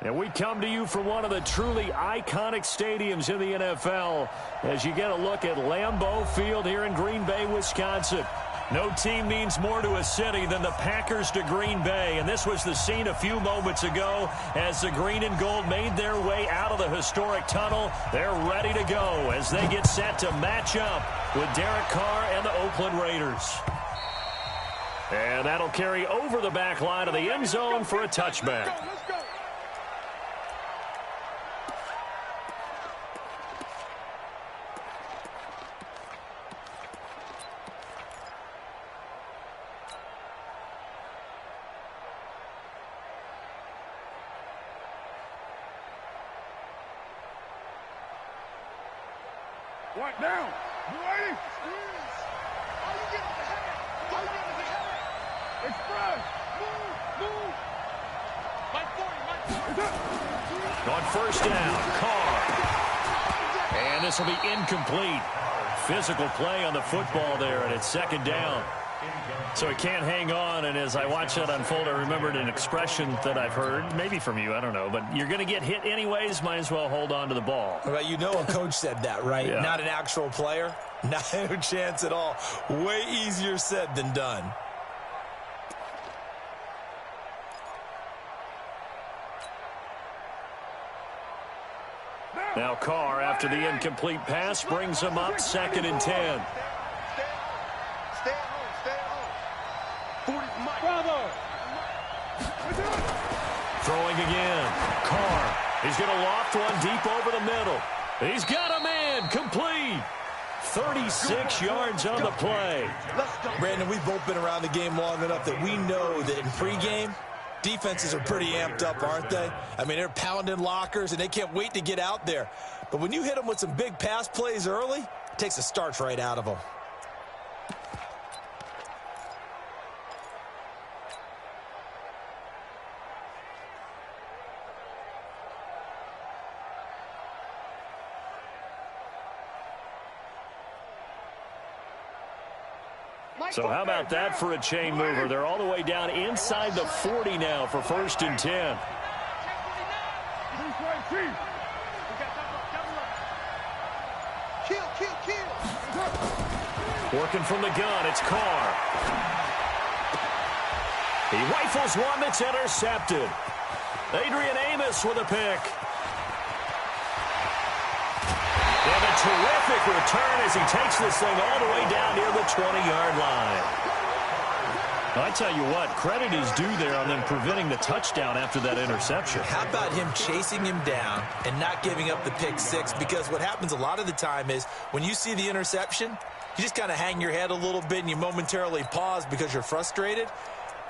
And we come to you from one of the truly iconic stadiums in the NFL as you get a look at Lambeau Field here in Green Bay, Wisconsin. No team means more to a city than the Packers to Green Bay, and this was the scene a few moments ago as the green and gold made their way out of the historic tunnel. They're ready to go as they get set to match up with Derek Carr and the Oakland Raiders. And that'll carry over the back line of the end zone for a touchback. What now? You ready? How you getting the head? How you getting the head? Express. Move. Mike 40. On first down, Carr. And this will be incomplete. Physical play on the football there, and it's second down. So he can't hang on, and as I watch that unfold, I remembered an expression that I've heard, maybe from you, I don't know, but you're going to get hit anyways, might as well hold on to the ball. Well, you know a coach said that, right? Yeah. Not an actual player. No chance at all. Way easier said than done. Now Carr, after the incomplete pass, brings him up 2nd and 10. Stay at home. 40, Mike. Bravo. Throwing again. Carr. He's going to loft one deep over the middle. He's got a man. Complete. 36 yards on the play. Brandon, we've both been around the game long enough that we know that in pregame, defenses are pretty amped up, aren't they? I mean, they're pounding lockers, and they can't wait to get out there. But when you hit them with some big pass plays early, it takes the starch right out of them. So how about that for a chain mover? They're all the way down inside the 40 now for 1st and 10. Working from the gun, it's Carr. He rifles one that's intercepted. Adrian Amos with a pick. And a terrific return as he takes this thing all the way down near the 20-yard line. I tell you what, credit is due there on them preventing the touchdown after that interception. How about him chasing him down and not giving up the pick six? Because what happens a lot of the time is when you see the interception, you just kind of hang your head a little bit and you momentarily pause because you're frustrated.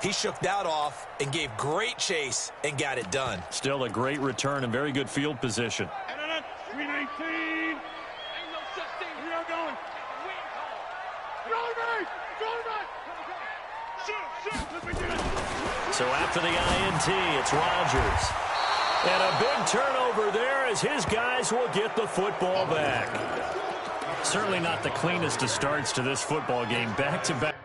He shook that off and gave great chase and got it done. Still a great return and very good field position. 319. Ain't no such thing. We are going. So after the INT, it's Rodgers. And a big turnover there as his guys will get the football back. Certainly not the cleanest of starts to this football game. Back-to-back.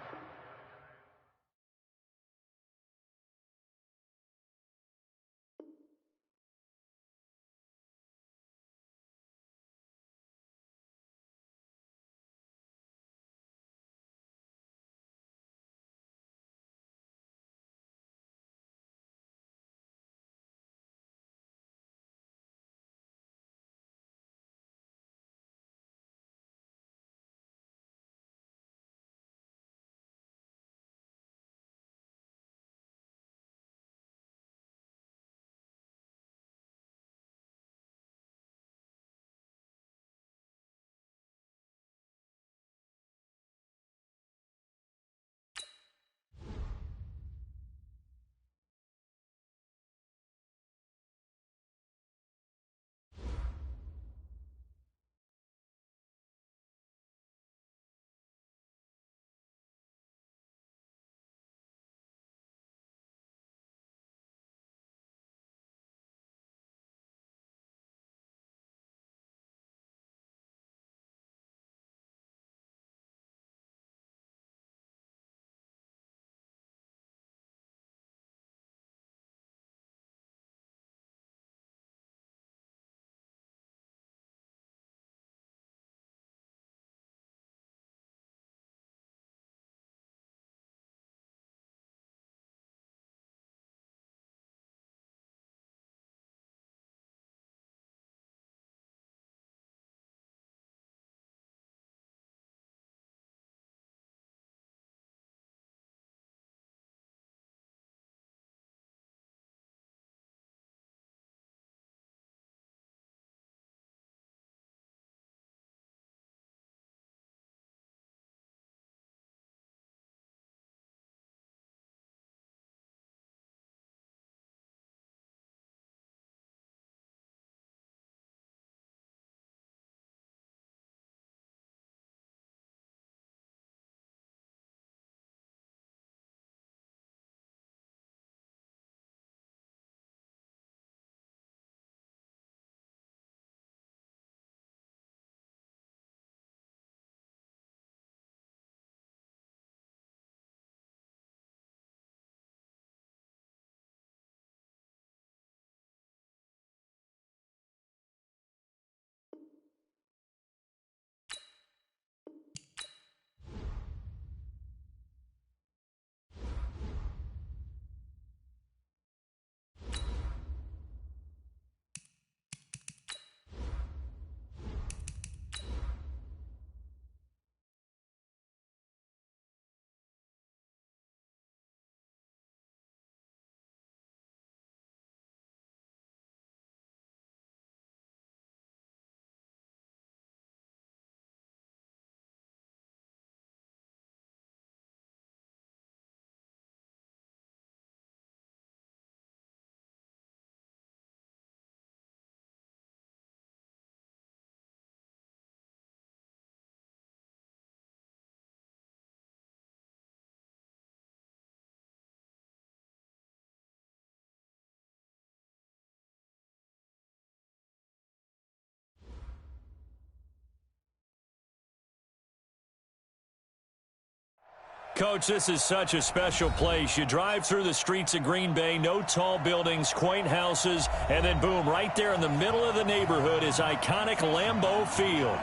Coach, this is such a special place. You drive through the streets of Green Bay, no tall buildings, quaint houses, and then boom, right there in the middle of the neighborhood is iconic Lambeau Field.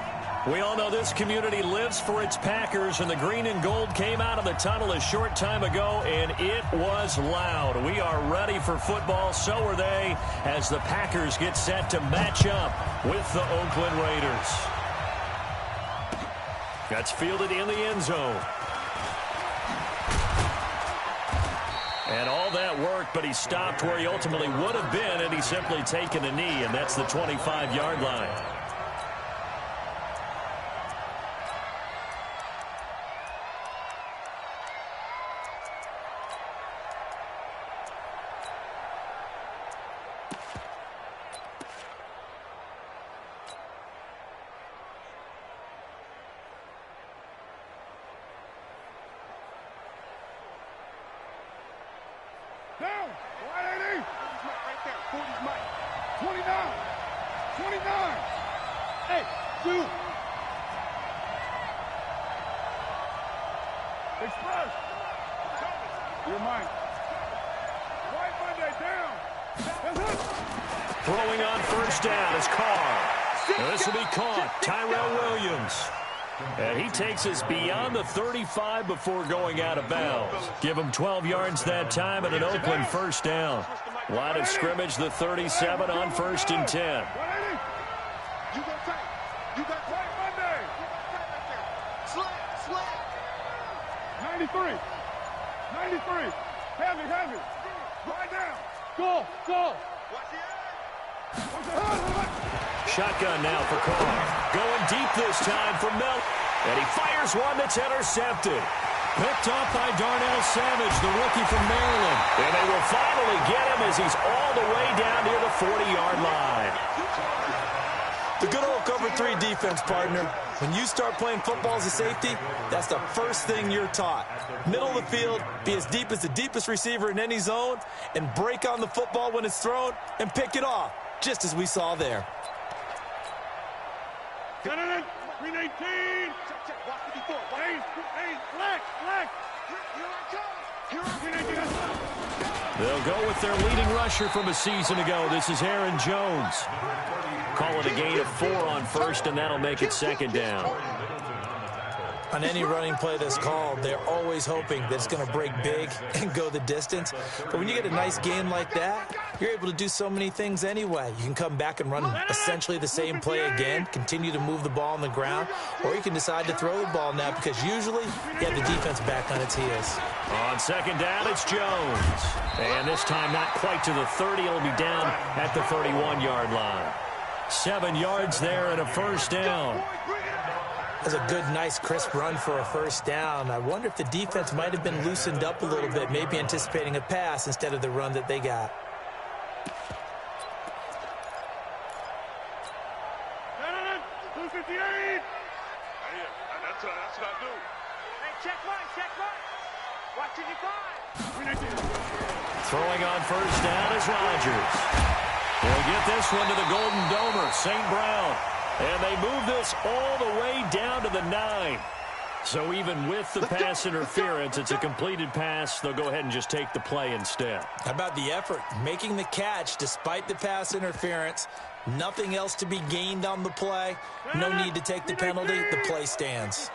We all know this community lives for its Packers, and the green and gold came out of the tunnel a short time ago, and it was loud. We are ready for football, so are they, as the Packers get set to match up with the Oakland Raiders. That's fielded in the end zone. And all that work, but he stopped where he ultimately would have been, and he's simply taken a knee, and that's the 25-yard line. Down. Wide 80. Right there. 40's Mike. 29. 29. Hey, two. Express. You're mine. White Monday down. That's it. Throwing on first down is Carr. And this will be caught. Tyrell Williams. And he takes us beyond the 35 before going out of bounds. Give him 12 yards that time and an Oakland first down. Line of scrimmage, the 37 on 1st and 10. You got tight. You got tight Monday. Slap. 93. 93. Heavy. Right down. Go. Watch it. Shotgun now for Carr. Going deep this time for Mel. And he fires one that's intercepted. Picked off by Darnell Savage, the rookie from Maryland. And they will finally get him as he's all the way down near the 40-yard line. The good old cover 3 defense, partner. When you start playing football as a safety, that's the first thing you're taught. Middle of the field, be as deep as the deepest receiver in any zone, and break on the football when it's thrown and pick it off, just as we saw there. 319. Check. Watch 54. Flex. They'll go with their leading rusher from a season ago. This is Aaron Jones. Call it a gain of 4 on first, and that'll make it 2nd down. On any running play that's called, they're always hoping that it's going to break big and go the distance. But when you get a nice gain like that, you're able to do so many things anyway. You can come back and run essentially the same play again, continue to move the ball on the ground, or you can decide to throw the ball now because usually you have the defense back on its heels. On 2nd down, it's Jones. And this time not quite to the 30. It'll be down at the 31-yard line. 7 yards there and a first down. That's a good, nice, crisp run for a first down. I wonder if the defense might have been loosened up a little bit, maybe anticipating a pass instead of the run that they got. That's what I do. Hey, check one. Watching you find. Throwing on first down is Rodgers. They'll get this one to the Golden Domer, St. Brown. And they move this all the way down to the 9. So even with the pass interference, it's a completed pass. They'll go ahead and just take the play instead. How about the effort? Making the catch despite the pass interference. Nothing else to be gained on the play. No need to take the penalty. The play stands.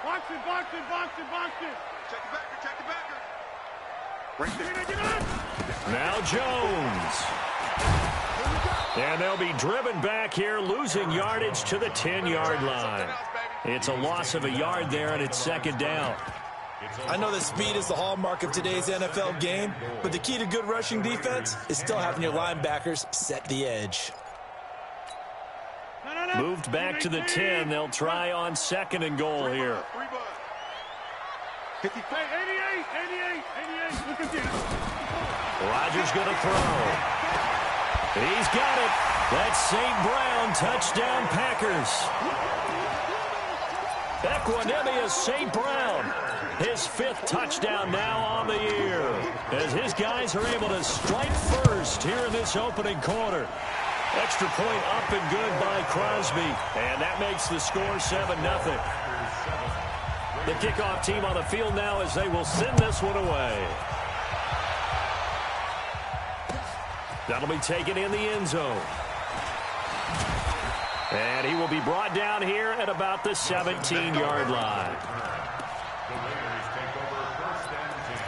Box it. Check the backer. Right there. Now Jones. And they'll be driven back here, losing yardage to the 10-yard line. It's a loss of a yard there, and it's 2nd down. I know that speed is the hallmark of today's NFL game, but the key to good rushing defense is still having your linebackers set the edge. Moved back to the 10. They'll try on 2nd and goal here. 88. Look at this. Rodgers going to throw. He's got it. That's St. Brown. Touchdown, Packers. Equanimous St. Brown. His 5th touchdown now on the year, as his guys are able to strike first here in this opening quarter. Extra point up and good by Crosby, and that makes the score 7-0. The kickoff team on the field now as they will send this one away. That'll be taken in the end zone. And he will be brought down here at about the 17-yard line. The Raiders take over 1st and 10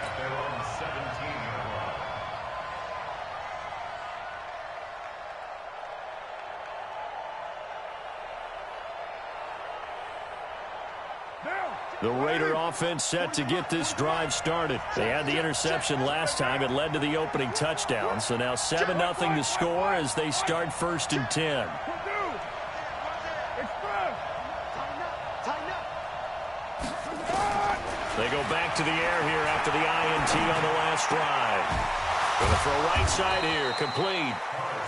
at their own 17-yard line. The Raider offense set to get this drive started. They had the interception last time. It led to the opening touchdown. So now 7-0 to score as they start 1st and 10. They go back to the air here after the INT on the last drive. Going to throw right side here, complete.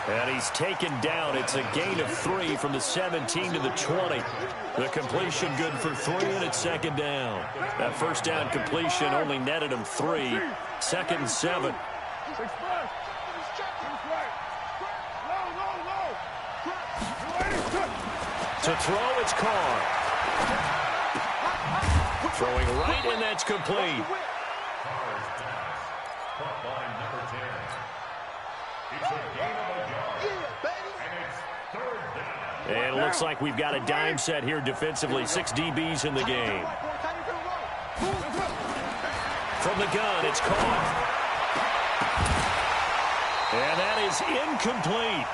And he's taken down. It's a gain of 3 from the 17 to the 20. The completion good for 3, and it's 2nd down. That 1st down completion only netted him 3. 2nd and 7. To throw, it's Carr. Throwing right, and that's complete. And it looks like we've got a dime set here defensively. 6 DBs in the game. From the gun, it's caught. And that is incomplete.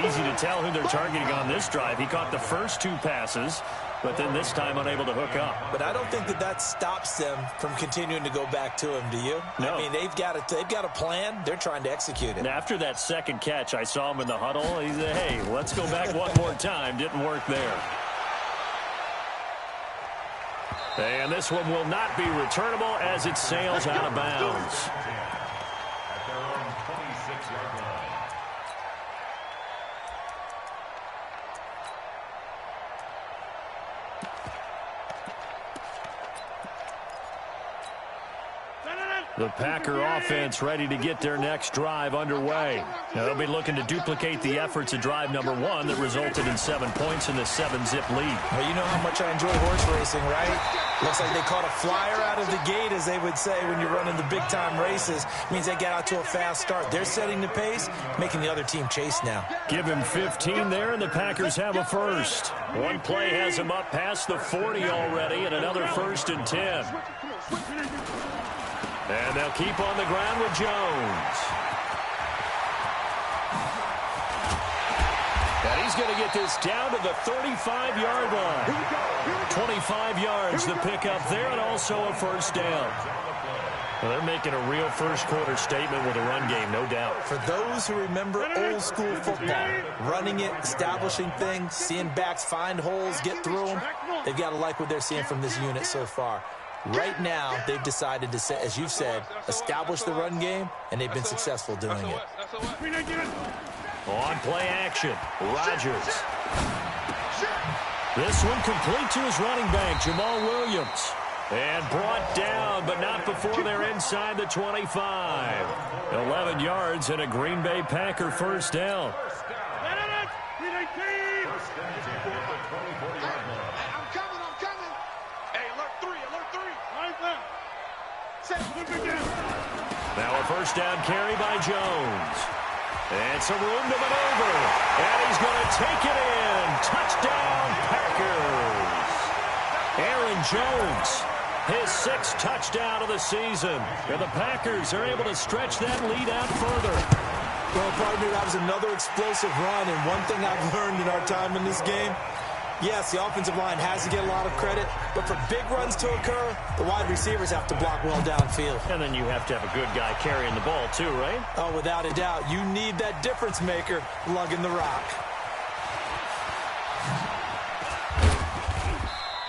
Easy to tell who they're targeting on this drive. He caught the first 2 passes, but then this time unable to hook up. But I don't think that stops them from continuing to go back to him, do you? No. I mean, they've got a plan. They're trying to execute it. And after that 2nd catch, I saw him in the huddle. He said, hey, let's go back one more time. Didn't work there. And this one will not be returnable as it sails out of bounds. At their own 26-yard line. The Packer offense ready to get their next drive underway. Now, they'll be looking to duplicate the efforts of drive number 1 that resulted in 7 points in the 7-zip lead. Well, you know how much I enjoy horse racing, right? Looks like they caught a flyer out of the gate, as they would say when you're running the big-time races. Means they get out to a fast start. They're setting the pace, making the other team chase now. Give him 15 there, and the Packers have a first. One play has him up past the 40 already, and another 1st and 10. And they'll keep on the ground with Jones. And he's going to get this down to the 35-yard line. 25 yards the pickup there, and also a 1st down. Well, they're making a real first-quarter statement with a run game, no doubt. For those who remember old-school football, running it, establishing things, seeing backs find holes, get through them, they've got to like what they're seeing from this unit so far. Right now, they've decided to, as you've said, establish the run game, and they've been successful doing it. On play action, Rodgers. This one complete to his running back, Jamal Williams. And brought down, but not before they're inside the 25. 11 yards and a Green Bay Packer 1st down. Now a 1st down carry by Jones. And some room to maneuver. And he's going to take it in. Touchdown, Packers. Aaron Jones, his 6th touchdown of the season. And the Packers are able to stretch that lead out further. Well, partner, that was another explosive run. And one thing I've learned in our time in this game, yes, the offensive line has to get a lot of credit, but for big runs to occur, the wide receivers have to block well downfield. And then you have to have a good guy carrying the ball too, right? Oh, without a doubt. You need that difference maker lugging the rock.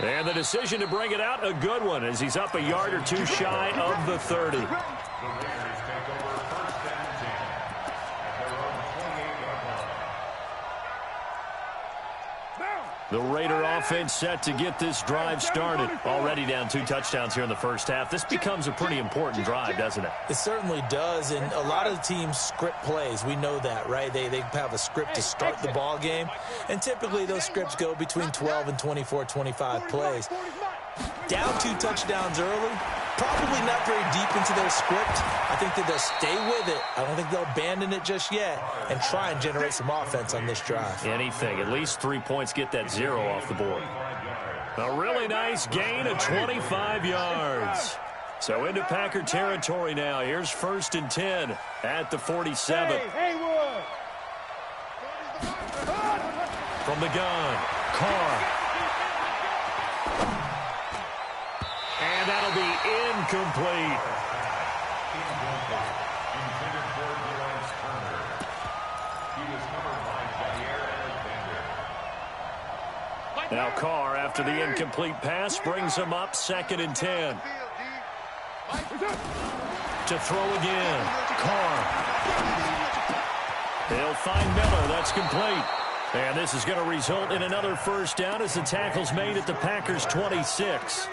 And the decision to bring it out, a good one, as he's up a yard or 2 shy of the 30. The Raiders take over 1st and 10 at their own 28-yard line. The Raider offense set to get this drive started. Already down 2 touchdowns here in the 1st half. This becomes a pretty important drive, doesn't it? It certainly does, and a lot of the teams script plays. We know that, right? They have a script to start the ball game, and typically those scripts go between 12 and 24, 25 plays. Down 2 touchdowns early. Probably not very deep into their script. I think that they'll stay with it. I don't think they'll abandon it just yet and try and generate some offense on this drive. Anything. At least 3 points, get that 0 off the board. A really nice gain of 25 yards. So into Packer territory now. Here's 1st and 10 at the 47. Haywood. From the gun, Carr. And that'll be incomplete. Now Carr, after the incomplete pass, brings him up 2nd and 10. To throw again, Carr. He'll find Miller. That's complete. And this is going to result in another 1st down as the tackle's made at the Packers' 26.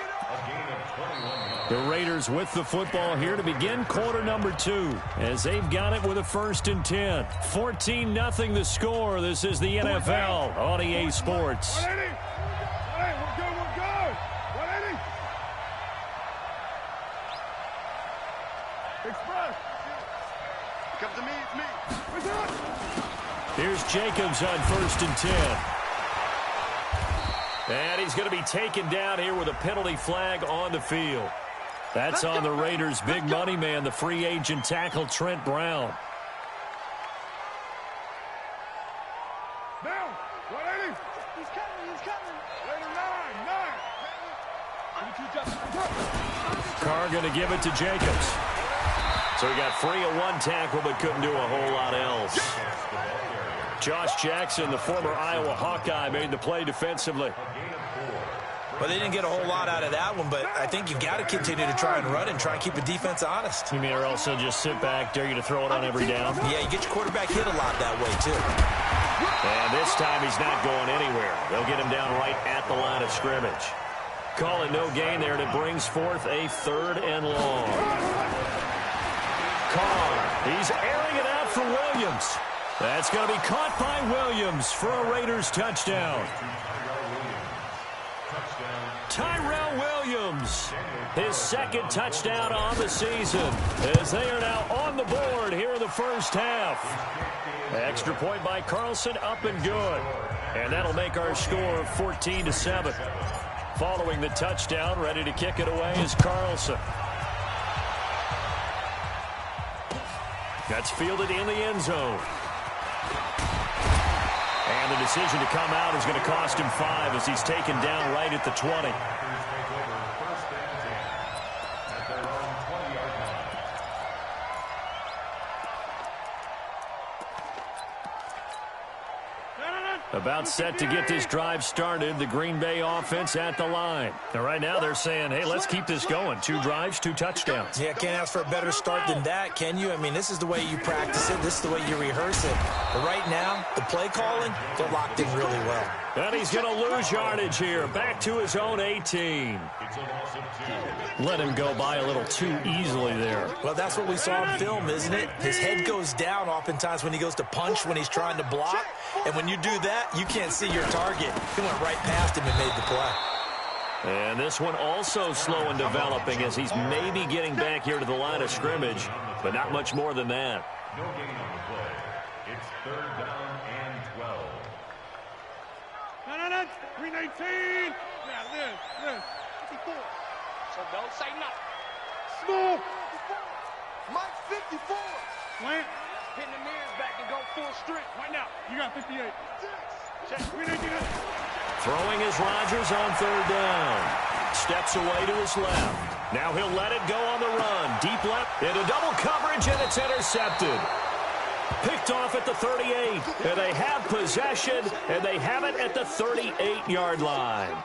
The Raiders with the football here to begin quarter number 2 as they've got it with a 1st and 10. 14-0 the score. This is the NFL on EA Sports. 180. We're good. 180. Express. Come to me. It's me. Here's Jacobs on 1st and 10. And he's going to be taken down here with a penalty flag on the field. That's on the Raiders' big money man, the free agent tackle, Trent Brown. Down. 180. He's coming. 9. Carr going to give it to Jacobs. So he got free of 1 tackle but couldn't do a whole lot else. Josh Jackson, the former Iowa Hawkeye, made the play defensively. Well, they didn't get a whole lot out of that one, but I think you've got to continue to try and run and try and keep the defense honest. You mean or else they'll just sit back, dare you to throw it on every down? Yeah, you get your quarterback hit a lot that way, too. And this time he's not going anywhere. They'll get him down right at the line of scrimmage. Call it no gain there, and it brings forth a 3rd and long. Carr, he's airing it out for Williams. That's going to be caught by Williams for a Raiders touchdown. Tyrell Williams, his 2nd touchdown on the season, as they are now on the board here in the 1st half. Extra point by Carlson, up and good. And that'll make our score 14-7. Following the touchdown, ready to kick it away is Carlson. That's fielded in the end zone. And the decision to come out is going to cost him 5 as he's taken down right at the 20. About set to get this drive started, the Green Bay offense at the line. And right now they're saying, hey, let's keep this going. 2 drives, 2 touchdowns. Yeah, can't ask for a better start than that, can you? I mean, this is the way you practice it. This is the way you rehearse it. But right now, the play calling, they're locked in really well. And he's going to lose yardage here. Back to his own 18. Let him go by a little too easily there. Well, that's what we saw in film, isn't it? His head goes down oftentimes when he goes to punch, when he's trying to block. And when you do that, you can't see your target. He went right past him and made the play. And this one also slow in developing as he's maybe getting back here to the line of scrimmage, but not much more than that. No gain on the play. It's 3rd down and 12. No. 319. Yeah, this. 54. So don't say nothing. Small. Mike 54. Slant. Pin the mirrors back and go full strength. Right now. You got 58. Check. 319. Throwing is Rodgers on 3rd down. Steps away to his left. Now he'll let it go on the run. Deep left into double coverage, and it's intercepted. Picked off at the 38. And they have possession, and they have it at the 38-yard line.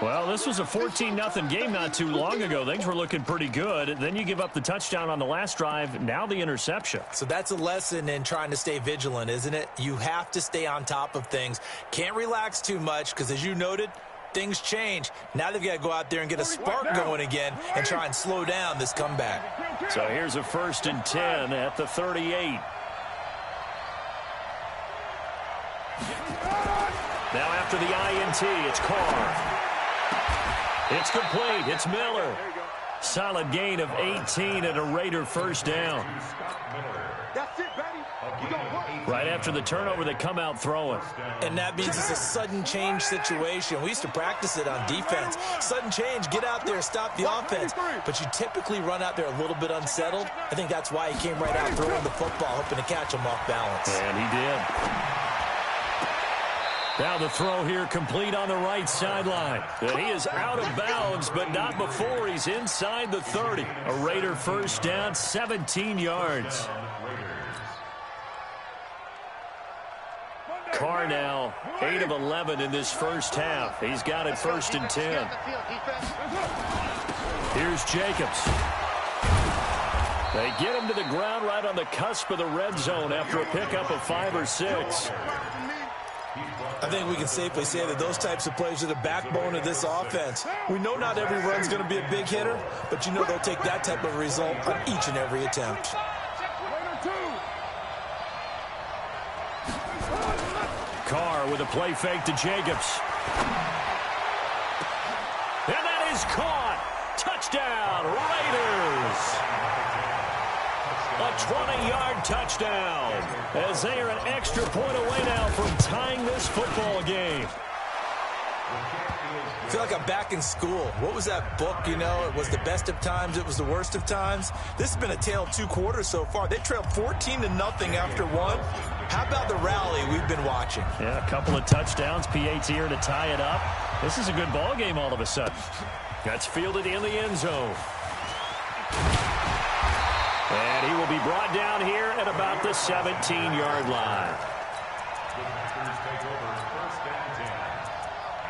Well, this was a 14-0 game not too long ago. Things were looking pretty good. Then you give up the touchdown on the last drive. Now the interception. So that's a lesson in trying to stay vigilant, isn't it? You have to stay on top of things. Can't relax too much because, as you noted, things change. Now they've got to go out there and get a spark going again and try and slow down this comeback. So here's a 1st and 10 at the 38. Now after the INT, it's Carr. It's complete. It's Miller. Solid gain of 18 and a Raider first down. That's it, baby. Right after the turnover, they come out throwing. And that means it's a sudden change situation. We used to practice it on defense. Sudden change, get out there, stop the offense. But you typically run out there a little bit unsettled. I think that's why he came right out throwing the football, hoping to catch him off balance. And he did. Now the throw here complete on the right sideline. And he is out of bounds, but not before he's inside the 30. A Raider first down, 17 yards. Carr now 8 of 11 in this first half. He's got it 1st and 10. Here's Jacobs. They get him to the ground right on the cusp of the red zone after a pickup of 5 or 6. I think we can safely say that those types of plays are the backbone of this offense. We know not every run's going to be a big hitter, but you know they'll take that type of result on each and every attempt. Carr with a play fake to Jacobs. And that is caught. Touchdown, Raiders. A 20-yard touchdown as they are an extra point away now from tying this football game. I feel like I'm back in school. What was that book, you know? It was the best of times. It was the worst of times. This has been a tale of 2 quarters so far. They trailed 14-0 after 1. How about the rally we've been watching? Yeah, a couple of touchdowns. PAT here to tie it up. This is a good ball game all of a sudden. That's fielded in the end zone. And he will be brought down here at about the 17-yard line. The Packers take over 1st and 10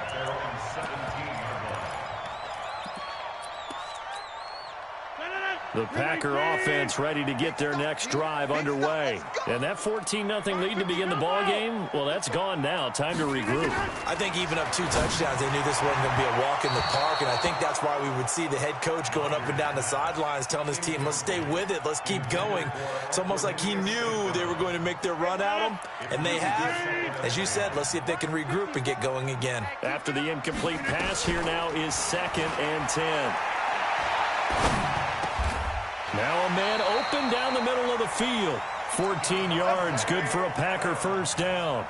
at their own 17-yard line. The Packer offense ready to get their next drive underway. And that 14-0 lead to begin the ball game, well, that's gone now. Time to regroup. I think even up 2 touchdowns, they knew this wasn't going to be a walk in the park, and I think that's why we would see the head coach going up and down the sidelines telling his team, let's stay with it, let's keep going. It's almost like he knew they were going to make their run at him, and they have. As you said, let's see if they can regroup and get going again. After the incomplete pass, here now is 2nd and 10. Now a man open down the middle of the field. 14 yards, good for a Packer first down.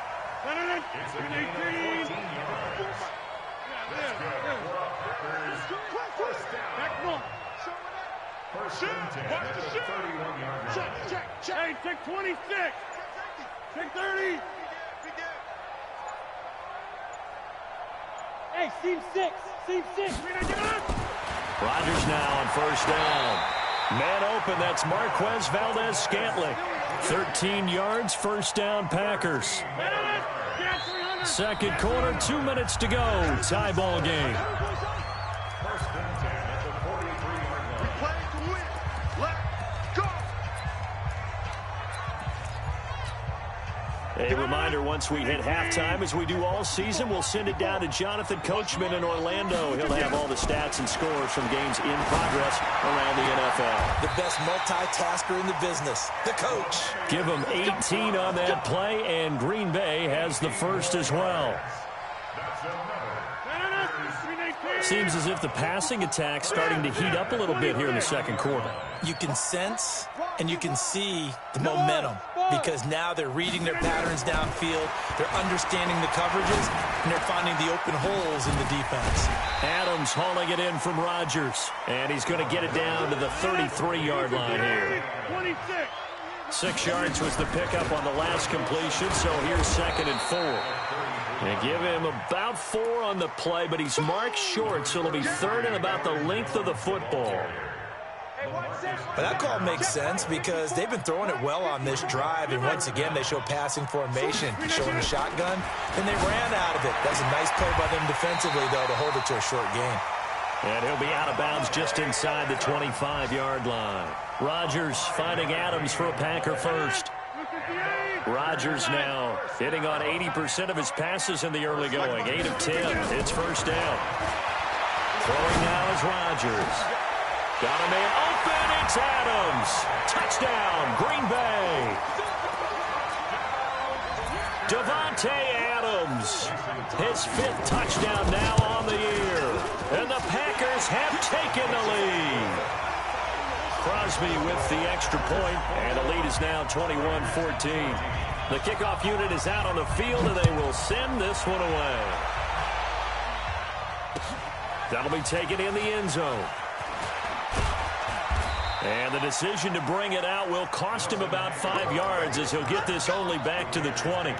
It's a gain of 14 yards. That's good for a Packers first down. First and 10 at the 31-yard line. Check. Hey, check 26. Check 30. Hey, seam 6. Rodgers now on first down. Man open, that's Marquez Valdez-Scantling. 13 yards, first down Packers. Second quarter, 2 minutes to go. Tie ball game. First and 10 at the 43-yard line. Play to win. Let's go. A reminder, once we hit halftime, as we do all season, we'll send it down to Jonathan Coachman in Orlando. He'll have all the stats and scores from games in progress around the NFL. The best multitasker in the business, the coach. Give him 18 on that play, and Green Bay has the first as well. Seems as if the passing attack's starting to heat up a little bit here in the second quarter. You can sense and you can see the momentum because now they're reading their patterns downfield, they're understanding the coverages, and they're finding the open holes in the defense. Adams hauling it in from Rodgers, and he's going to get it down to the 33-yard line here. 6 yards was the pickup on the last completion, so here's 2nd and 4. They give him about 4 on the play, but he's marked short, so it'll be 3rd and about the length of the football. But that call makes sense because they've been throwing it well on this drive, and once again they show passing formation, showing the shotgun, and they ran out of it. That's a nice play by them defensively, though, to hold it to a short gain. And he'll be out of bounds just inside the 25-yard line. Rodgers finding Adams for a Packer first. Rodgers now hitting on 80% of his passes in the early going. 8 of 10. It's first down. Throwing now is Rodgers. Got a man open. It's Adams. Touchdown, Green Bay. Devontae Adams. His 5th touchdown now on the year. And the Packers have taken the lead. Crosby with the extra point, and the lead is now 21-14. The kickoff unit is out on the field, and they will send this one away. That'll be taken in the end zone. And the decision to bring it out will cost him about 5 yards as he'll get this only back to the 20.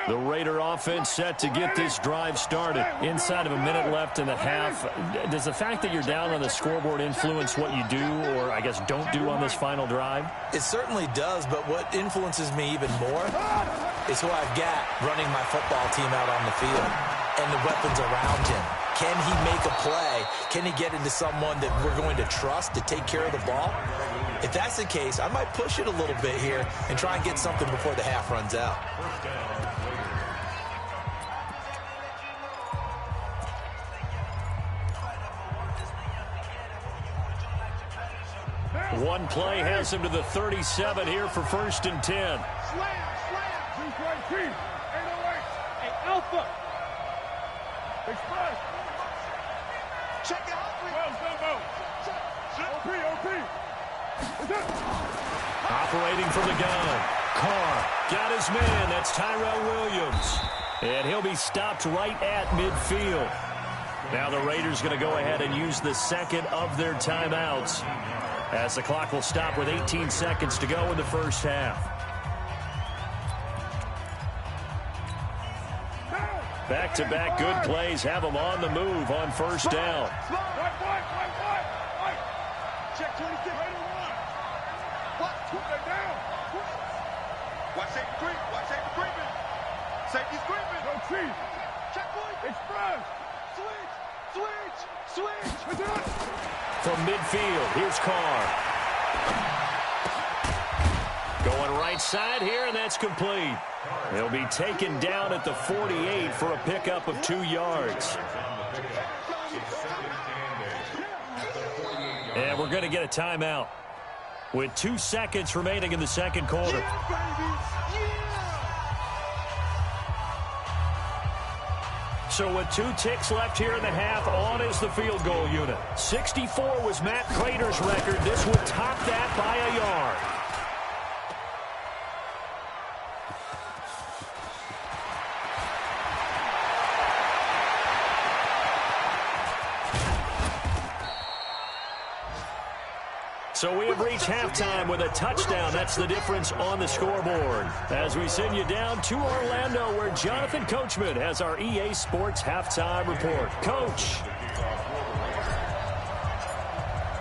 The Raider offense set to get this drive started. Inside of a minute left in the half. Does the fact that you're down on the scoreboard influence what you do, or I guess don't do on this final drive? It certainly does, but what influences me even more is who I've got running my football team out on the field and the weapons around him. Can he make a play? Can he get into someone that we're going to trust to take care of the ball? If that's the case, I might push it a little bit here and try and get something before the half runs out. One play has him to the 37 here for 1st and 10. Slam. 2-3. 808. Hey, Alpha. Express. Check it out. OP. Operating from the gun. Carr got his man. That's Tyrell Williams. And he'll be stopped right at midfield. Now the Raiders going to go ahead and use the second of their timeouts, as the clock will stop with 18 seconds to go in the first half. Back-to-back good plays have them on the move on 1st down. Check 26. Watch safety creeping. Safety's creeping. No cheat. Check point. Express. Switch. From midfield, here's Carr. Going right side here, and that's complete. He'll be taken down at the 48 for a pickup of 2 yards. And we're going to get a timeout with 2 seconds remaining in the second quarter. So with 2 ticks left here in the half, on is the field goal unit. 64 was Matt Prater's record. This would top that by a yard. So we have reached halftime with a touchdown. That's the difference on the scoreboard. As we send you down to Orlando, where Jonathan Coachman has our EA Sports halftime report. Coach.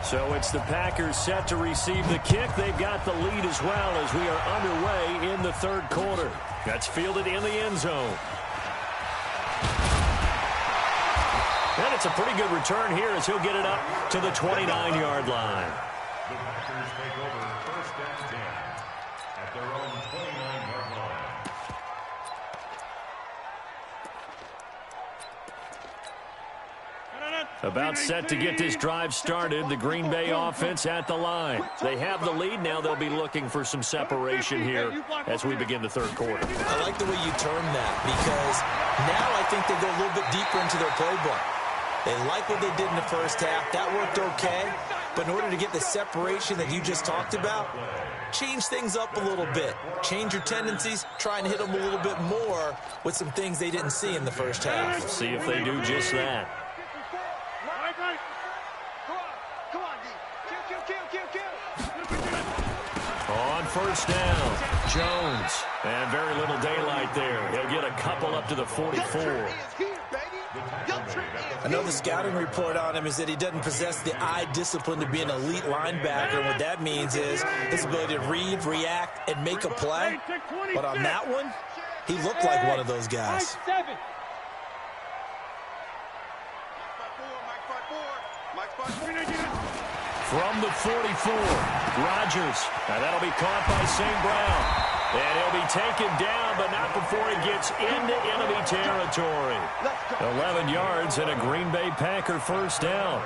So it's the Packers set to receive the kick. They've got the lead as well as we are underway in the third quarter. That's fielded in the end zone. And it's a pretty good return here as he'll get it up to the 29-yard line. The Packers take over 1st and 10 at their own 29-yard line. About set to get this drive started. The Green Bay offense at the line. They have the lead. Now they'll be looking for some separation here as we begin the third quarter. I like the way you term that, because now I think they go a little bit deeper into their playbook. They like what they did in the first half. That worked okay. But in order to get the separation that you just talked about, change things up a little bit. Change your tendencies. Try and hit them a little bit more with some things they didn't see in the first half. See if they do just that. On 1st down, Jones. And very little daylight there. He'll get a couple up to the 44. I know the scouting report on him is that he doesn't possess the eye discipline to be an elite linebacker. And what that means is his ability to read, react, and make a play. But on that one, he looked like one of those guys. From the 44, Rodgers. And that'll be caught by St. Brown. And he'll be taken down, but not before he gets into enemy territory. 11 yards and a Green Bay Packer first down.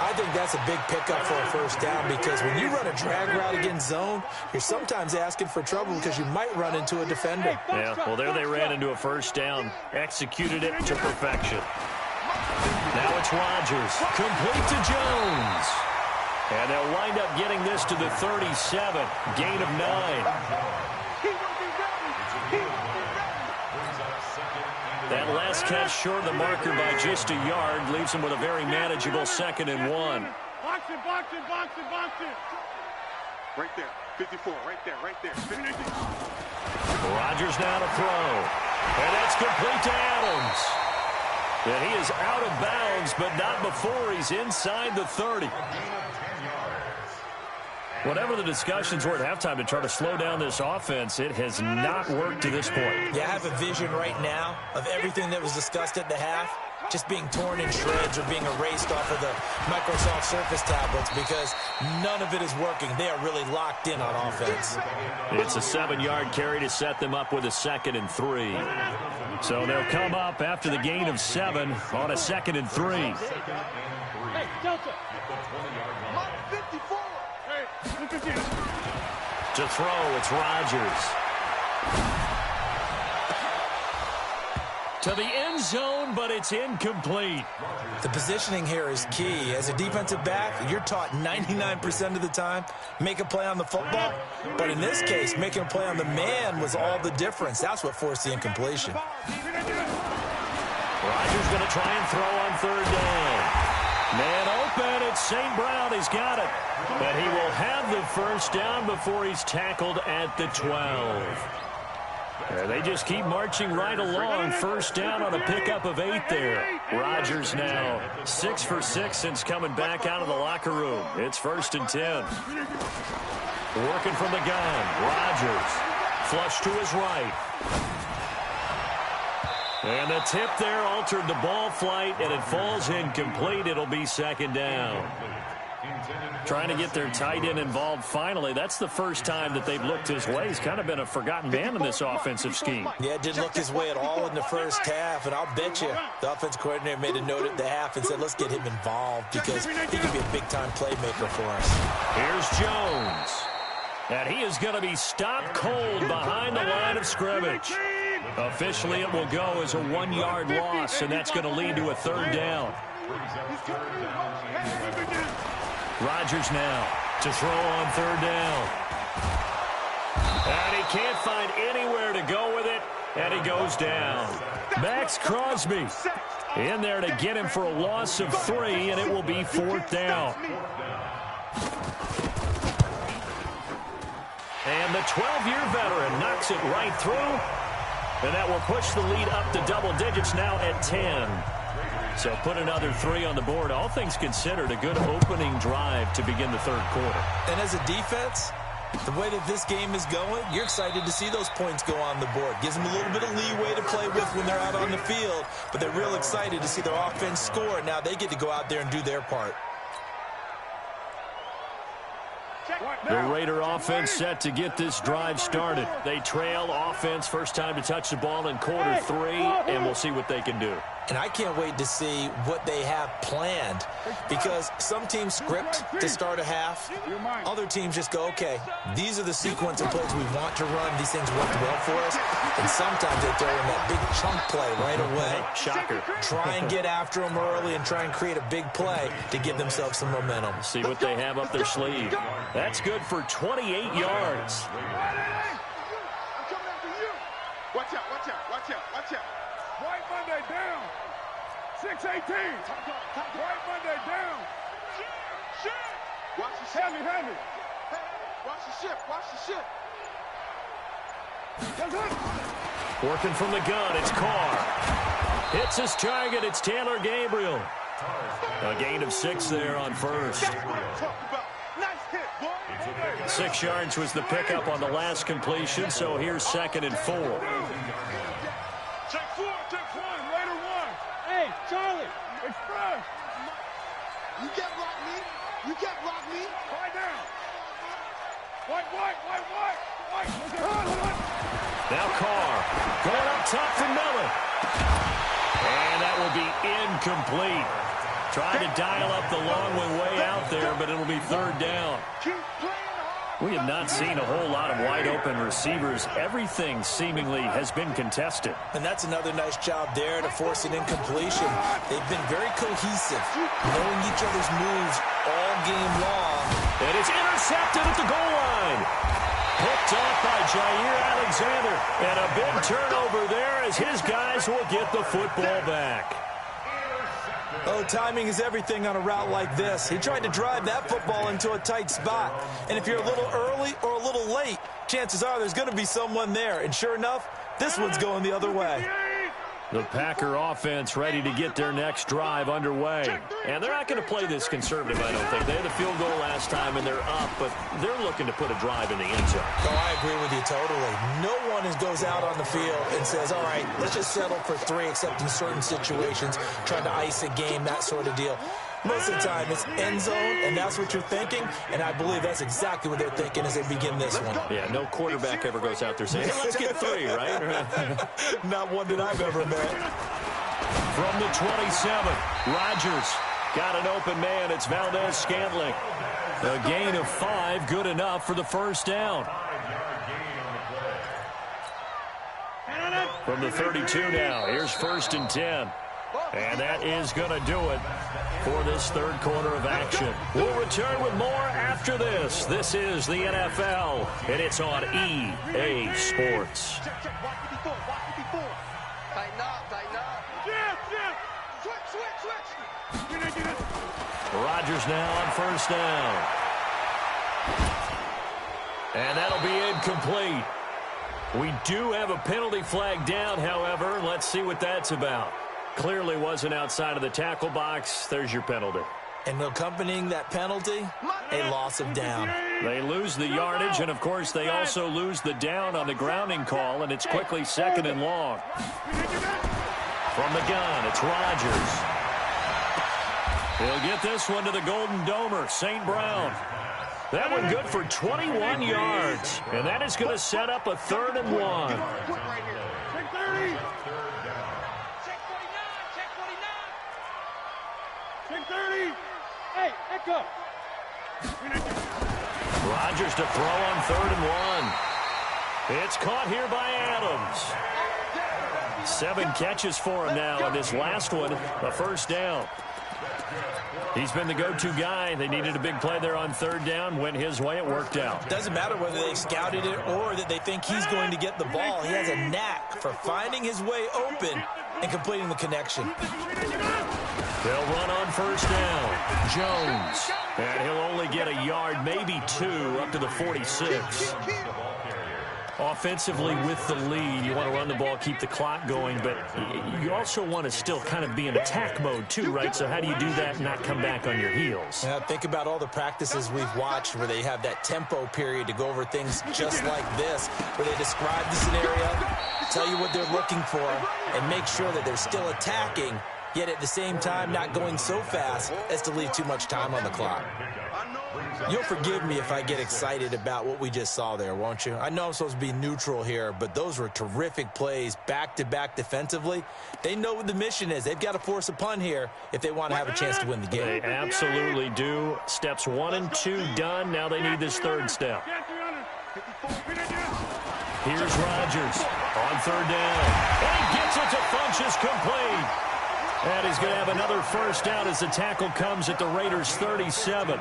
I think that's a big pickup for a first down because when you run a drag route against zone, you're sometimes asking for trouble because you might run into a defender. Yeah, well, there they ran into a first down, executed it to perfection. Now it's Rodgers, complete to Jones. And they'll wind up getting this to the 37, gain of 9. That last catch short of the marker by just a yard leaves him with a very manageable 2nd and 1. Box it, box it, box it, box it. Right there. 54, right there, right there. Rodgers now to throw. And that's complete to Adams. And he is out of bounds, but not before he's inside the 30. Whatever the discussions were at halftime to try to slow down this offense, it has not worked to this point. Yeah, I have a vision right now of everything that was discussed at the half just being torn in shreds or being erased off of the Microsoft Surface tablets because none of it is working. They are really locked in on offense. It's a 7-yard carry to set them up with a 2nd and 3. So they'll come up after the gain of 7 on a 2nd and 3. Hey, Delta. 54. Hey, look at this. To throw, it's Rodgers. To the end zone, but it's incomplete. The positioning here is key. As a defensive back, you're taught 99% of the time, make a play on the football. But in this case, making a play on the man was all the difference. That's what forced the incompletion. Rodgers going to try and throw on 3rd down. Man open, it's St. Brown. He's got it. But he will have the first down before he's tackled at the 12. They just keep marching right along. First down on a pickup of 8 there. Rodgers now 6 for 6 since coming back out of the locker room. It's 1st and 10. Working from the gun. Rodgers flush to his right. And the tip there altered the ball flight, and it falls incomplete. It'll be 2nd down. Trying to get their tight end involved finally. That's the first time that they've looked his way. He's kind of been a forgotten man in this offensive scheme. Yeah, it didn't look his way at all in the first half, and I'll bet you the offense coordinator made a note at the half and said, let's get him involved because he can be a big-time playmaker for us. Here's Jones. And he is going to be stopped cold behind the line of scrimmage. Officially, it will go as a 1-yard loss, and that's going to lead to a 3rd down. Rodgers now to throw on 3rd down. And he can't find anywhere to go with it, and he goes down. Max Crosby in there to get him for a loss of 3, and it will be 4th down. And the 12-year veteran knocks it right through. And that will push the lead up to double digits now at 10. So put another 3 on the board. All things considered, a good opening drive to begin the 3rd quarter. And as a defense, the way that this game is going, you're excited to see those points go on the board. Gives them a little bit of leeway to play with when they're out on the field. But they're real excited to see their offense score. Now they get to go out there and do their part. The Raider offense set to get this drive started. They trail offense first time to touch the ball in quarter 3, and we'll see what they can do. And I can't wait to see what they have planned because some teams script to start a half. Other teams just go, okay, these are the sequence of plays we want to run. These things worked well for us. And sometimes they throw in that big chunk play right away. Shocker. Try and get after them early and try and create a big play to give themselves some momentum. See what they have up their sleeve. That's good for 28 yards. I'm coming after you. Watch out, watch out, watch out, watch out. White Monday down. 6-18. White Monday down. Watch the ship. Heavy. Watch the ship, watch the ship. Working from the gun, it's Carr. Hits his target, it's Taylor Gabriel. A gain of 6 there on first. That's what I'm talking about. Nice hit, boy. 6 yards was the pickup on the last completion, so here's 2nd and 4. Check 4, Raider 1. Hey, Charlie, express. You can't block me. You can't block me. Right down. Now Carr going up top for Miller. And that will be incomplete. Trying to dial up the long way out there, but it'll be third down. We have not seen a whole lot of wide-open receivers. Everything seemingly has been contested. And that's another nice job there to force an incompletion. They've been very cohesive, knowing each other's moves all game long. And it's intercepted at the goal line. Picked off by Jair Alexander. And a big turnover there as his guys will get the football back. Oh, timing is everything on a route like this. He tried to drive that football into a tight spot. And if you're a little early or a little late, chances are there's going to be someone there. And sure enough, this one's going the other way. The Packer offense ready to get their next drive underway. And they're not going to play this conservative, I don't think. They had a field goal last time, and they're up, but they're looking to put a drive in the end zone. Oh, I agree with you totally. No one goes out on the field and says, all right, let's just settle for 3, except in certain situations, trying to ice a game, that sort of deal. Most of the time, it's end zone, and that's what you're thinking, and I believe that's exactly what they're thinking as they begin this one. Yeah, no quarterback ever goes out there saying, hey, let's get 3, right? Not one that I've ever met. From the 27, Rodgers got an open man. It's Valdez-Scantling. A gain of 5, good enough for the first down. From the 32 now, here's 1st and 10. And that is going to do it for this third quarter of action. We'll return with more after this. This is the NFL, and it's on EA Sports. Rodgers now on first down. And that'll be incomplete. We do have a penalty flag down, however. Let's see what that's about. Clearly wasn't outside of the tackle box. There's your penalty. And accompanying that penalty, a loss of down. They lose the yardage, and, of course, they also lose the down on the grounding call, and it's quickly 2nd and long. From the gun, it's Rodgers. He'll get this one to the Golden Domer, St. Brown. That one good for 21 yards, and that is going to set up a 3rd and 1. Check 30. Check 30. Hey, echo. Rodgers to throw on 3rd and 1. It's caught here by Adams. 7 catches for him now, and this last one, a first down. He's been the go-to guy. They needed a big play there on 3rd down. Went his way. It worked out. Doesn't matter whether they scouted it or that they think he's going to get the ball. He has a knack for finding his way open and completing the connection. They'll run on first down. Jones. And he'll only get a yard, maybe 2, up to the 46. Offensively with the lead, you want to run the ball, keep the clock going, but you also want to still kind of be in attack mode too, right? So how do you do that and not come back on your heels? Yeah, think about all the practices we've watched where they have that tempo period to go over things just like this, where they describe the scenario, tell you what they're looking for, and make sure that they're still attacking, yet at the same time not going so fast as to leave too much time on the clock. You'll forgive me if I get excited about what we just saw there, won't you? I know I'm supposed to be neutral here, but those were terrific plays back-to-back defensively. They know what the mission is. They've got to force a punt here if they want to have a chance to win the game. They absolutely do. Steps 1 and 2 done. Now they need this 3rd step. Here's Rodgers on 3rd down. And he gets it to Funchess complete. And he's going to have another first down as the tackle comes at the Raiders' 37.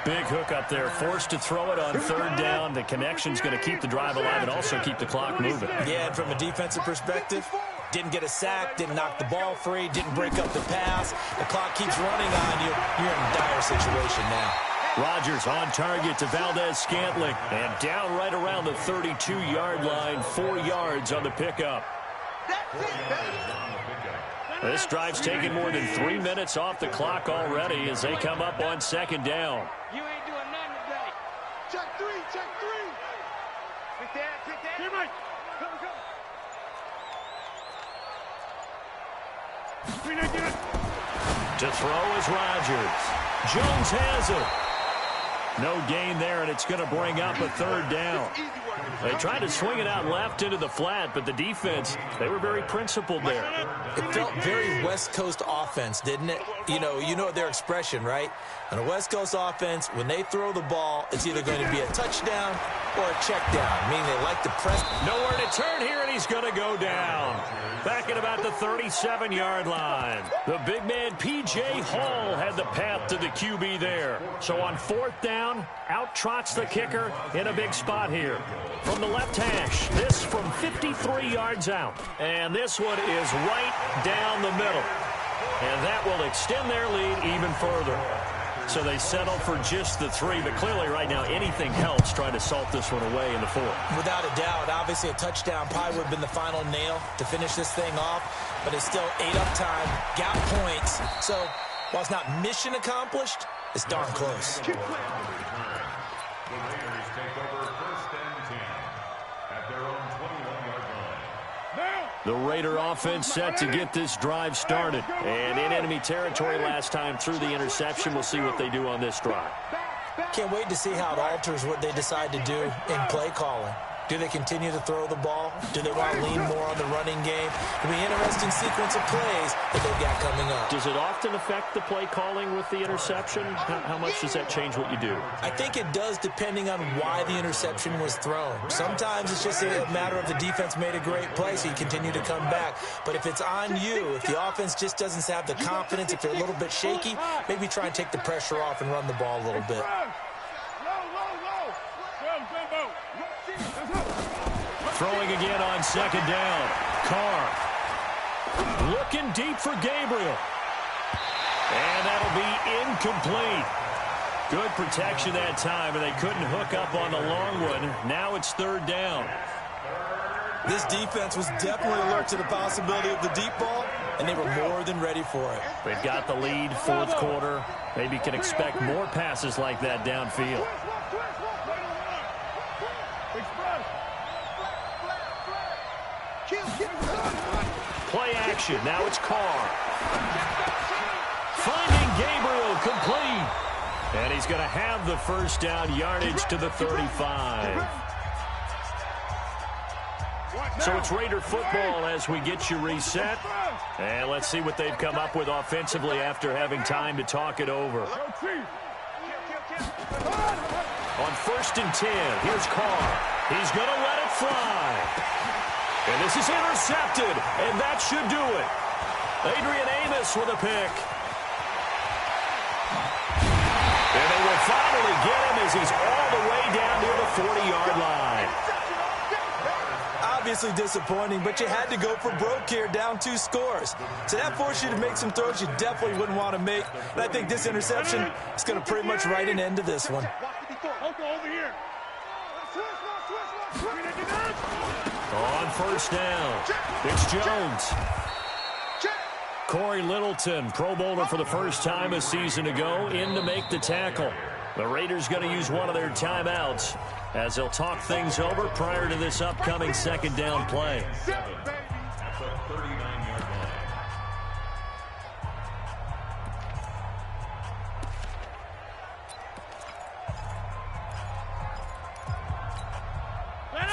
Big hook up there, forced to throw it on 3rd down. The connection's going to keep the drive alive and also keep the clock moving. Yeah, and from a defensive perspective, didn't get a sack, didn't knock the ball free, didn't break up the pass. The clock keeps running on you. You're in a dire situation now. Rodgers on target to Valdez-Scantling. And down right around the 32-yard line, 4 yards on the pickup. This drive's taken more than 3 minutes off the clock already as they come up on 2nd down. You ain't doing nothing today. Check 3, check 3. Quick that. Here, Mike. Come. To throw is Rodgers. Jones has it. No gain there, and it's going to bring up a third down. They tried to swing it out left into the flat, but the defense, they were very principled there. It felt very West Coast offense, didn't it? You know their expression, right? On a West Coast offense, when they throw the ball, it's either going to be a touchdown or a check down, meaning they like to press. Nowhere to turn here, and he's going to go down. Back at about the 37-yard line. The big man, P.J. Hall, had the path to the QB there. So on fourth down, out trots the kicker in a big spot here. From the left hash, this from 53 yards out. And this one is right down the middle. And that will extend their lead even further. So they settle for just the 3, but clearly right now anything helps trying to salt this one away in the 4th. Without a doubt, obviously a touchdown probably would have been the final nail to finish this thing off, but it's still 8 up time, got points. So while it's not mission accomplished, it's darn close. The Raiders take over 1st and 10 at their own 21-yard line. The Raider offense set to get this drive started. And in enemy territory last time through the interception. We'll see what they do on this drive. Can't wait to see how it alters what they decide to do in play calling. Do they continue to throw the ball? Do they want to lean more on the running game? It'll be an interesting sequence of plays that they've got coming up. Does it often affect the play calling with the interception? How much does that change what you do? I think it does depending on why the interception was thrown. Sometimes it's just a matter of the defense made a great play, so you continue to come back. But if it's on you, if the offense just doesn't have the confidence, if they're a little bit shaky, maybe try and take the pressure off and run the ball a little bit. Throwing again on 2nd down. Carr looking deep for Gabriel. And that'll be incomplete. Good protection that time, and they couldn't hook up on the long one. Now it's 3rd down. This defense was definitely alert to the possibility of the deep ball, and they were more than ready for it. They've got the lead, 4th quarter. Maybe can expect more passes like that downfield. Play action. Now it's Carr. Finding Gabriel complete. And he's going to have the 1st down, yardage to the 35. So it's Raider football as we get you reset. And let's see what they've come up with offensively after having time to talk it over. On 1st and 10, here's Carr. He's going to let it fly. And this is intercepted, and that should do it. Adrian Amos with a pick. And they will finally get him as he's all the way down near the 40-yard line. Obviously disappointing, but you had to go for broke here, down 2 scores. So that forced you to make some throws you definitely wouldn't want to make. And I think this interception is going to pretty much write an end to this one. Over here. On 1st down, it's Jones. Corey Littleton, Pro Bowler for the first time a season ago, in to make the tackle. The Raiders going to use one of their timeouts as they'll talk things over prior to this upcoming 2nd down play. At the 39-yard line.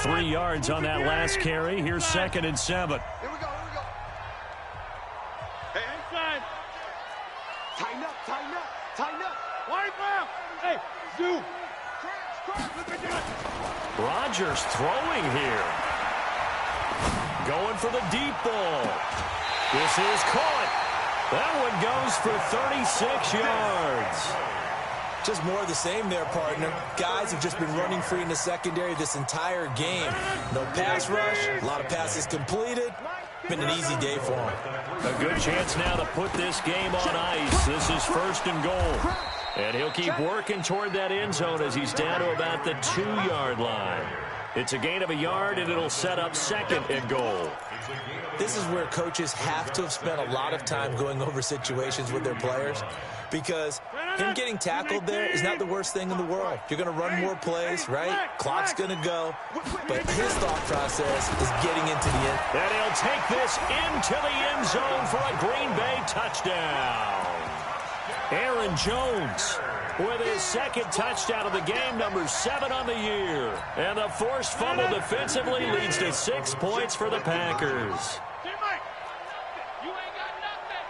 3 yards on that last carry. Here's 2nd and 7. Here we go. Hey, Inside. tighten up. Wide left. Hey, zoom. Rodgers throwing here. Going for the deep ball. This is caught. That one goes for 36 yards. Just more of the same there, partner. Guys have just been running free in the secondary this entire game. No pass rush, a lot of passes completed. Been an easy day for them. A good chance now to put this game on ice. This is 1st and goal. And he'll keep working toward that end zone as he's down to about the 2-yard line. It's a gain of a yard, and it'll set up 2nd and goal. This is where coaches have to have spent a lot of time going over situations with their players, because him getting tackled there is not the worst thing in the world. You're going to run more plays, right? Clock's going to go. But his thought process is getting into the end. And he'll take this into the end zone for a Green Bay touchdown. Aaron Jones with his second touchdown of the game, number 7 on the year. And the forced fumble defensively leads to 6 points for the Packers. You ain't got nothing.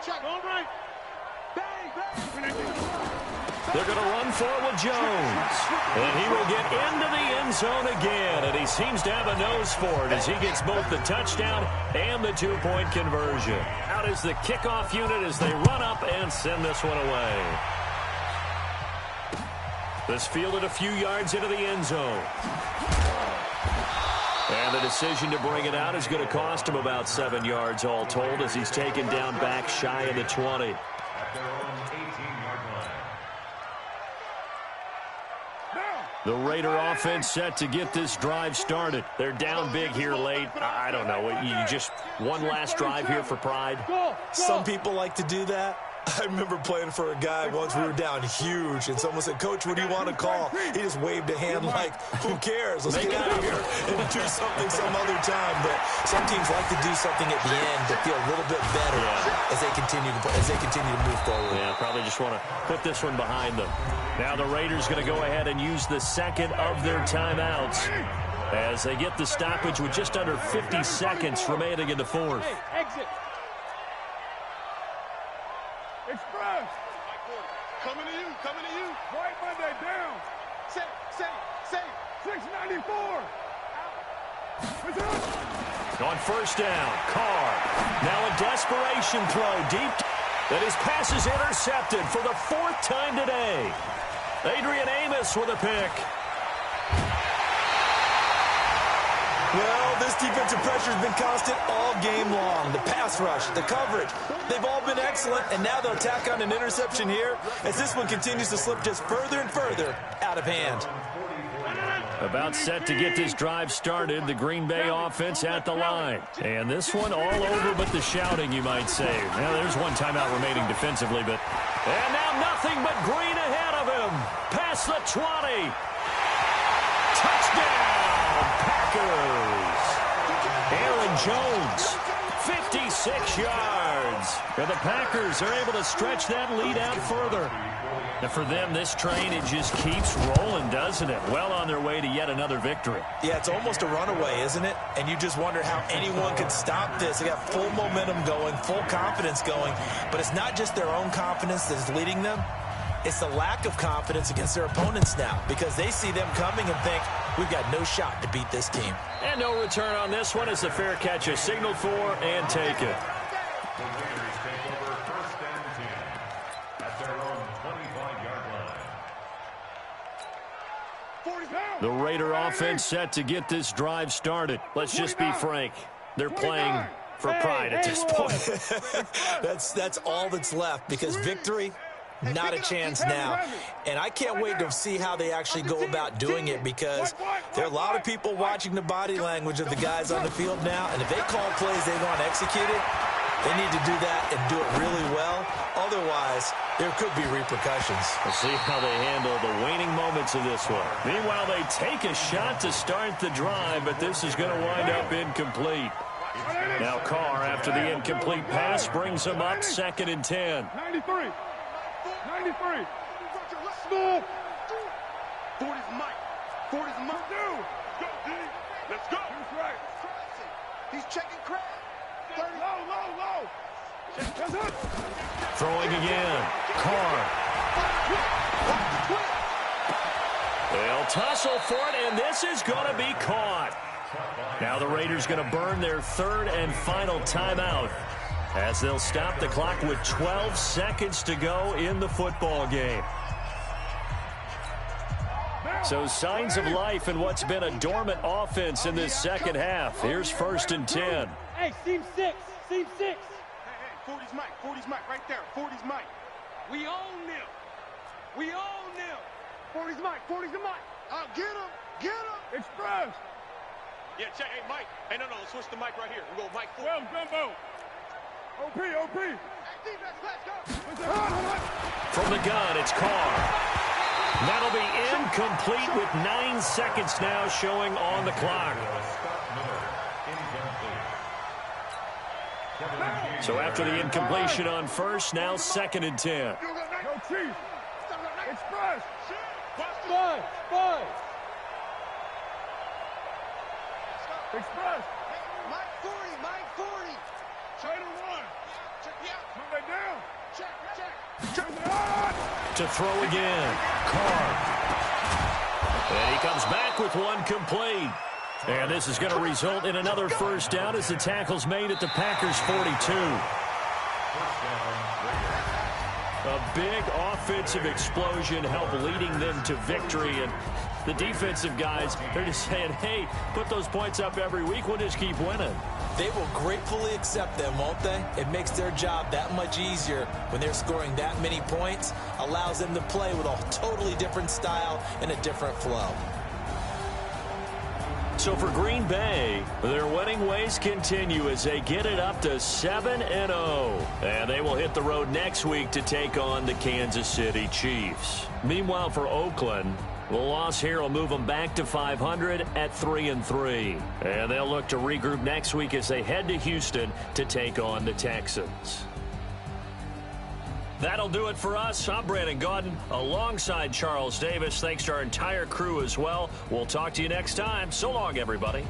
Check. All right. Bang. They're going to run for it with Jones. And he will get into the end zone again. And he seems to have a nose for it as he gets both the touchdown and the 2-point conversion. Out is the kickoff unit as they run up and send this one away. This fielded a few yards into the end zone. And the decision to bring it out is going to cost him about 7 yards all told as he's taken down back shy of the 20. The Raider offense set to get this drive started. They're down big here late. I don't know. You just one last drive here for pride? Some people like to do that. I remember playing for a guy once. We were down huge, and someone said, "Coach, what do you want to call?" He just waved a hand like, "Who cares? Let's get out of here and do something some other time." But some teams like to do something at the end to feel a little bit better as they continue to move forward. Yeah, probably just want to put this one behind them. Now the Raiders going to go ahead and use the second of their timeouts as they get the stoppage with just under 50 seconds remaining in the fourth. Hey, exit. Express. Coming to you. White Monday down. Say. 694. On first down, Carr. Now a desperation throw deep. That his pass is intercepted for the 4th time today. Adrian Amos with a pick. Well, this defensive pressure has been constant all game long. The pass rush, the coverage, they've all been excellent, and now they'll tack on an interception here as this one continues to slip just further and further out of hand. About set to get this drive started, the Green Bay offense at the line. And this one all over but the shouting, you might say. Now, there's one timeout remaining defensively, but... And now nothing but green ahead of him. Past the 20. Touchdown, Packers. Aaron Jones, 56 yards. And the Packers are able to stretch that lead out further. And for them, this train, it just keeps rolling, doesn't it? Well on their way to yet another victory. Yeah, it's almost a runaway, isn't it? And you just wonder how anyone could stop this. They got full momentum going, full confidence going. But it's not just their own confidence that's leading them. It's the lack of confidence against their opponents now because they see them coming and think, we've got no shot to beat this team. And no return on this one as the fair catch is signaled for and taken. The Raider offense set to get this drive started. Let's just be frank. They're playing for pride at this point. That's all that's left because victory, not a chance now. And I can't wait to see how they actually go about doing it because there are a lot of people watching the body language of the guys on the field now. And if they call plays they want executed, they need to do that and do it really well. Otherwise, there could be repercussions. We'll see how they handle the waning moments of this one. Meanwhile, they take a shot to start the drive, but this is going to wind up incomplete. Now Carr, after the incomplete pass, brings him up 2nd and 10. 93. School. 40's Mike. 40's Mike. Go, D. Let's go. That's right. He's checking crab. 30. Low. That's it. Throwing again. Carr. They'll tussle for it, and this is going to be caught. Now the Raiders going to burn their 3rd and final timeout as they'll stop the clock with 12 seconds to go in the football game. So signs of life in what's been a dormant offense in this second half. Here's 1st and 10. Hey, seam 6. Hey, 40's Mike right there. 40's Mike. We own them. 40's Mike. Get him. Express. Yeah, check. Hey, Mike. Hey, no, let's switch the mic right here. We'll go Mike 4. 12 gumbo. OP. Hey, defense, let's go. From the gun, it's Carr. That'll be incomplete with 9 seconds now showing on the clock. So after the incompletion on first, now 2nd and 10. Go Chiefs. Express. Five. Express. Mike 40. Try to run. Move it down. Check. Check it out. To throw again. Carr. And he comes back with one complete. And this is going to result in another first down as the tackle's made at the Packers' 42. A big offensive explosion helped leading them to victory. And the defensive guys, they're just saying, hey, put those points up every week. We'll just keep winning. They will gratefully accept them, won't they? It makes their job that much easier when they're scoring that many points. Allows them to play with a totally different style and a different flow. So for Green Bay, their winning ways continue as they get it up to 7-0. And they will hit the road next week to take on the Kansas City Chiefs. Meanwhile, for Oakland, the loss here will move them back to 500 at 3-3. And they'll look to regroup next week as they head to Houston to take on the Texans. That'll do it for us. I'm Brandon Gaudin alongside Charles Davis. Thanks to our entire crew as well. We'll talk to you next time. So long, everybody.